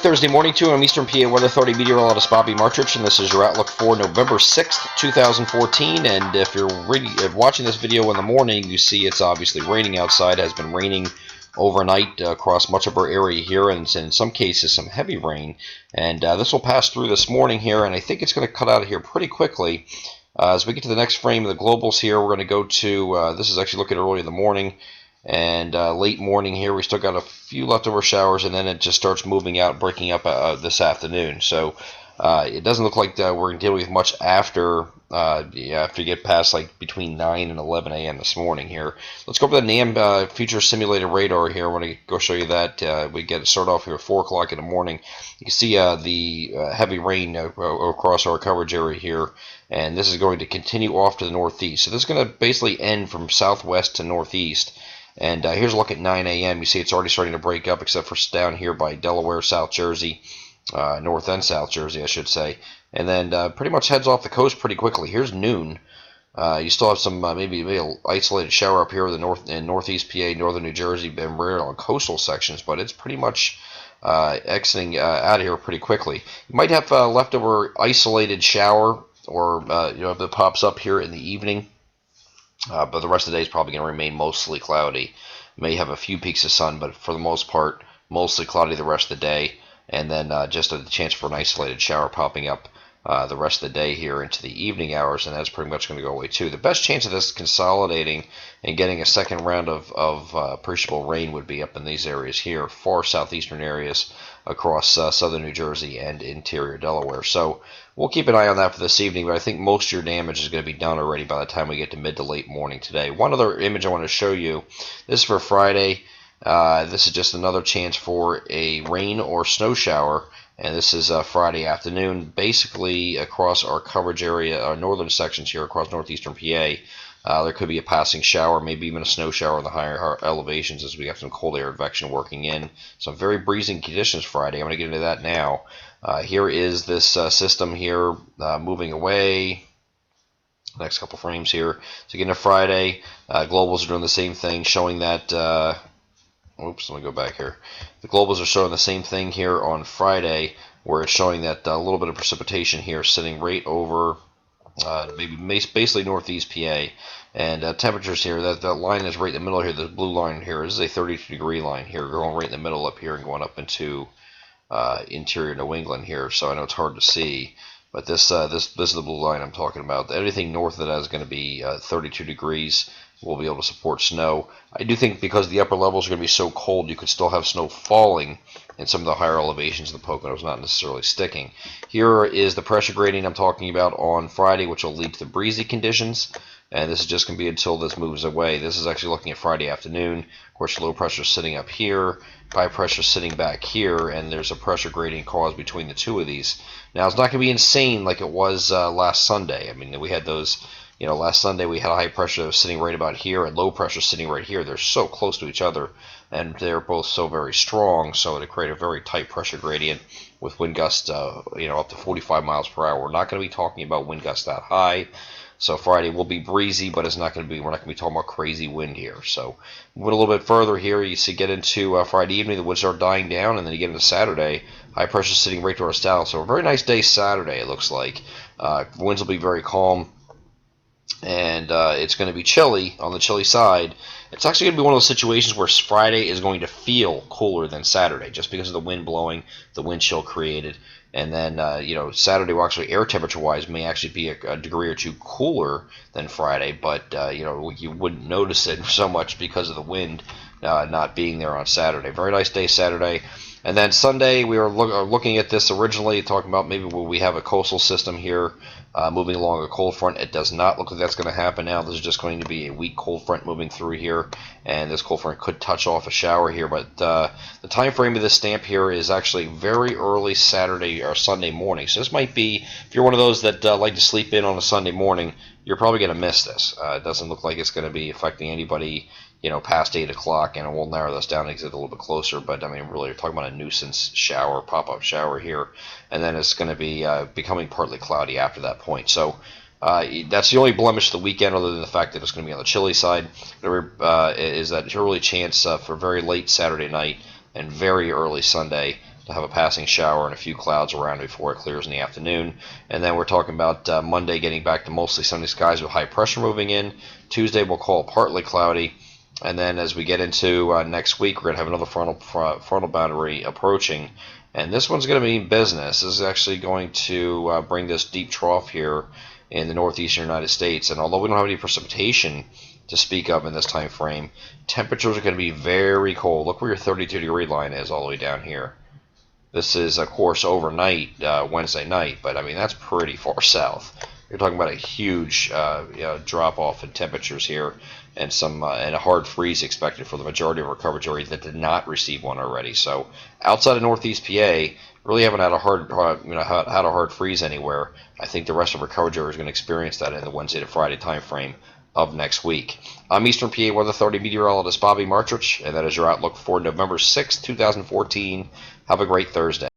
Good Thursday morning to you. I'm Eastern PA Weather Authority meteorologist Bobby Martrich, and this is your outlook for November 6th, 2014. And if you're watching this video in the morning, you see it's obviously raining outside. It has been raining overnight across much of our area here, and in some cases some heavy rain. And this will pass through this morning here, and I think it's going to cut out of here pretty quickly. As we get to the next frame of the globals here, we're going to go to, this is actually looking early in the morning. And late morning here, we still got a few leftover showers, and then it just starts moving out, breaking up this afternoon. So it doesn't look like we're dealing with much after you get past like between 9 and 11 a.m. this morning here. Let's go over the NAM future simulated radar here. I want to go show you that. We start off here at 4 o'clock in the morning. You can see the heavy rain across our coverage area here, and this is going to continue off to the northeast. So this is going to basically end from southwest to northeast. And here's a look at 9 a.m. You see it's already starting to break up, except for down here by Delaware, South Jersey, North and South Jersey, I should say. And then pretty much heads off the coast pretty quickly. Here's noon. You still have some maybe an isolated shower up here in the northeast PA, northern New Jersey, and rare on coastal sections, but it's pretty much exiting out of here pretty quickly. You might have a leftover isolated shower, or if it pops up here in the evening. But the rest of the day is probably going to remain mostly cloudy. May have a few peaks of sun, but for the most part, mostly cloudy the rest of the day. And then just a chance for an isolated shower popping up the rest of the day here into the evening hours, and that's pretty much going to go away too. The best chance of this consolidating and getting a second round of appreciable rain would be up in these areas here, far southeastern areas across southern New Jersey and interior Delaware. So we'll keep an eye on that for this evening, but I think most of your damage is going to be done already by the time we get to mid to late morning today. One other image I want to show you, this is for Friday. This is just another chance for a rain or snow shower, and this is Friday afternoon, basically across our coverage area, our northern sections here across northeastern PA. There could be a passing shower, maybe even a snow shower in the higher elevations as we got some cold air advection working in. Some very breezy conditions Friday. I'm going to get into that now. Here is this system here moving away. Next couple frames here. So again, to Friday, globals are doing the same thing, showing that. Oops, let me go back here. The globals are showing the same thing here on Friday, where it's showing that a little bit of precipitation here sitting right over maybe basically northeast PA. And temperatures here, that line is right in the middle here, the blue line here is a 32-degree line here, going right in the middle up here and going up into interior New England here. So I know it's hard to see, but this is the blue line I'm talking about. Anything north of that is going to be 32 degrees. We'll be able to support snow. I do think because the upper levels are going to be so cold, you could still have snow falling in some of the higher elevations of the Poconos, not necessarily sticking. Here is the pressure gradient I'm talking about on Friday, which will lead to the breezy conditions. And this is just going to be until this moves away. This is actually looking at Friday afternoon. Of course, low pressure is sitting up here, high pressure is sitting back here, and there's a pressure gradient caused between the two of these. Now, it's not going to be insane like it was last Sunday. I mean, we had those. Last Sunday we had a high pressure sitting right about here and low pressure sitting right here. They're so close to each other, and they're both so very strong, so to create a very tight pressure gradient with wind gusts, up to 45 miles per hour. We're not going to be talking about wind gusts that high. So Friday will be breezy, but it's not going to be. We're not going to be talking about crazy wind here. So moving a little bit further here, you see get into Friday evening, the winds are dying down, and then you get into Saturday, high pressure sitting right to our south. So a very nice day Saturday, it looks like. Winds will be very calm. And it's going to be chilly on the chilly side. It's actually going to be one of those situations where Friday is going to feel cooler than Saturday just because of the wind blowing, the wind chill created. And then, Saturday will actually, air temperature-wise, may actually be a degree or two cooler than Friday. But, you wouldn't notice it so much because of the wind not being there on Saturday. Very nice day Saturday. And then Sunday, we were looking at this originally, talking about maybe we have a coastal system here moving along a cold front. It does not look like that's going to happen now. This is just going to be a weak cold front moving through here, and this cold front could touch off a shower here. But the time frame of this stamp here is actually very early Saturday or Sunday morning. So this might be, if you're one of those that like to sleep in on a Sunday morning, you're probably going to miss this. It doesn't look like it's going to be affecting anybody past 8 o'clock, and we'll narrow this down and get a little bit closer, but I mean, really, you're talking about a nuisance shower, pop-up shower here, and then it's going to be becoming partly cloudy after that point. So that's the only blemish of the weekend, other than the fact that it's going to be on the chilly side, is that early chance for very late Saturday night and very early Sunday to have a passing shower and a few clouds around before it clears in the afternoon. And then we're talking about Monday getting back to mostly sunny skies with high pressure moving in. Tuesday we'll call it partly cloudy. And then as we get into next week, we're going to have another frontal boundary approaching. And this one's going to be business. This is actually going to bring this deep trough here in the northeastern United States. And although we don't have any precipitation to speak of in this time frame, temperatures are going to be very cold. Look where your 32-degree line is all the way down here. This is, of course, overnight, Wednesday night, but I mean, that's pretty far south. You're talking about a huge drop-off in temperatures here, and and a hard freeze expected for the majority of our coverage area that did not receive one already. So outside of Northeast PA, really haven't had a hard freeze anywhere. I think the rest of our coverage area is going to experience that in the Wednesday to Friday time frame of next week. I'm Eastern PA Weather Authority meteorologist Bobby Martrich, and that is your outlook for November 6th, 2014. Have a great Thursday.